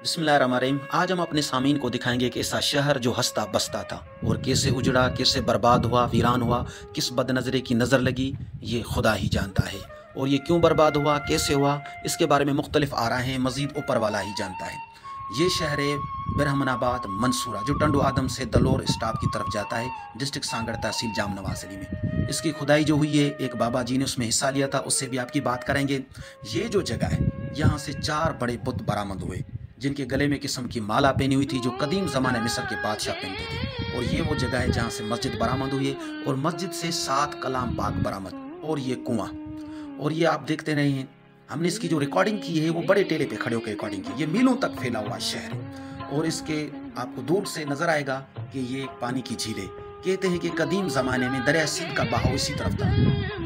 बिस्मिल्लाहिर्रहमानिर्रहीम। आज हम अपने सामीन को दिखाएंगे कि ऐसा शहर जो हंसता बसता था और कैसे उजड़ा, कैसे बर्बाद हुआ, वीरान हुआ, किस बदनज़री की नज़र लगी, ये खुदा ही जानता है। और ये क्यों बर्बाद हुआ, कैसे हुआ, इसके बारे में मुख्तलिफ आ रहे हैं, मज़ीद ऊपर वाला ही जानता है। ये शहर है ब्रह्मनाबाद मंसूरा, जो टंडो आदम से दलोर स्टाफ की तरफ जाता है, डिस्ट्रिक्ट सांगड़ तहसील जाम नवाज़ अली में। इसकी खुदाई जो हुई है, एक बाबा जी ने उसमें हिस्सा लिया था, उससे भी आपकी बात करेंगे। ये जो जगह है, यहाँ से 4 बड़े बुत बरामद हुए जिनके गले में किस्म की माला पहनी हुई थी, जो कदीम ज़माने मिस्र के बादशाह पहनते थे। और ये वो जगह है जहाँ से मस्जिद बरामद हुई है और मस्जिद से 7 कलाम पाक बरामद और ये कुआं। और ये आप देखते रहे हैं, हमने इसकी जो रिकॉर्डिंग की है वो बड़े टेले पे खड़े होकर रिकॉर्डिंग की। ये मीलों तक फैला हुआ शहर है और इसके आपको दूर से नज़र आएगा कि ये पानी की झीलें। कहते हैं कि कदीम ज़माने में दरिया सिंध का बहाव इसी तरफ था।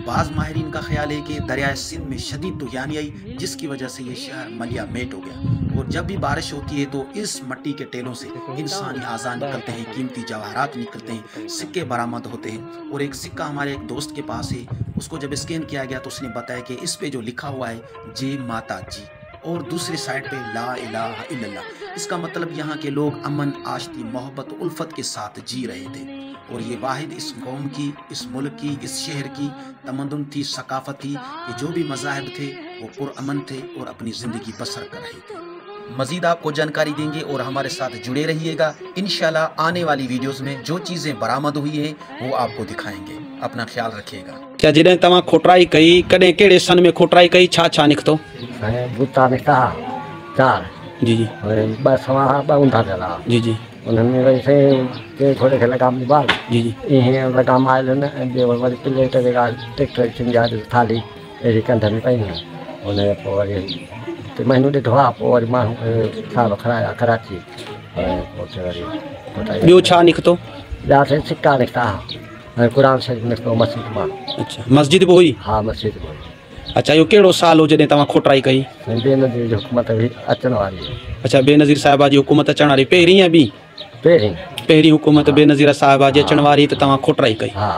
बाज़ माहिरीन का ख्याल है कि दरिया सिंध में शदीद तूफ़ान आई, जिसकी वजह से ये शहर मलिया मेट हो गया। और जब भी बारिश होती है तो इस मिट्टी के टेलों से इंसानी आज़ाद निकलते हैं, कीमती जवाहरात निकलते हैं, सिक्के बरामद होते हैं। और एक सिक्का हमारे एक दोस्त के पास है, उसको जब स्कैन किया गया तो उसने बताया कि इस पे जो लिखा हुआ है जय माता जी, और दूसरी साइड पे ला इलाहा इल्लल्लाह। इसका मतलब यहाँ के लोग अमन, आश्ती, मोहब्बत, उल्फत के साथ जी रहे थे। और ये वाहिद इस कौम की, इस मुल्क की, इस शहर की तमद्दुन थी, सकाफत थी कि जो भी मज़ाहिब थे वो पुरअमन थे और अपनी ज़िंदगी बसर कर रहे थे। मज़ीद आपको जानकारी देंगे और हमारे साथ जुड़े रहिएगा। इंशाल्लाह आने वाली वीडियोस में जो चीज़ें बरामद हुई हैं वो आपको दिखाएंगे। अपना ख्याल रखिएगा। क्या जिन्हें तव्हां खोटराई कई, कॾहिं कहिड़े सन में खोटराई कई, छा निकितो? बूटा निकिता 4 जी जी, 2 सवा 2 ऊंधा थियलु जी जी, उन्हनि वैसे के थोड़े खे लॻाम ॿार जी जी, ईअं लॻाम आयल न, ऐं ॿियो वरी प्लेट जेका टेक्टर सिंजा थाली अहिड़ी कंध में पई हुन पोइ वरी महीनो ॾिठो आहे, पोइ वरी माण्हू साहिब खणाया कराची। पोइ वरी ॿियो छा निकितो? ॿिया सिक्का निकिता ऐं क़ुर शरीफ़ निकितो मस्जिद मां। अच्छा, मस्जिद बि हुई? हा, मस्जिद में। अच्छा, इहो कहिड़ो साल हो जॾहिं तव्हां खोटराई कई? बेनज़ीर जी हुकूमत हुई अचण वारी। अच्छा, बेनज़ीर साहिबा जी हुकूमत अचण वारी, पहिरीं या ॿी? पहिरीं पहिरीं हुकूमत बेनज़ीर साहिबा जी अचण वारी, त तव्हां खोटराई कई? हा।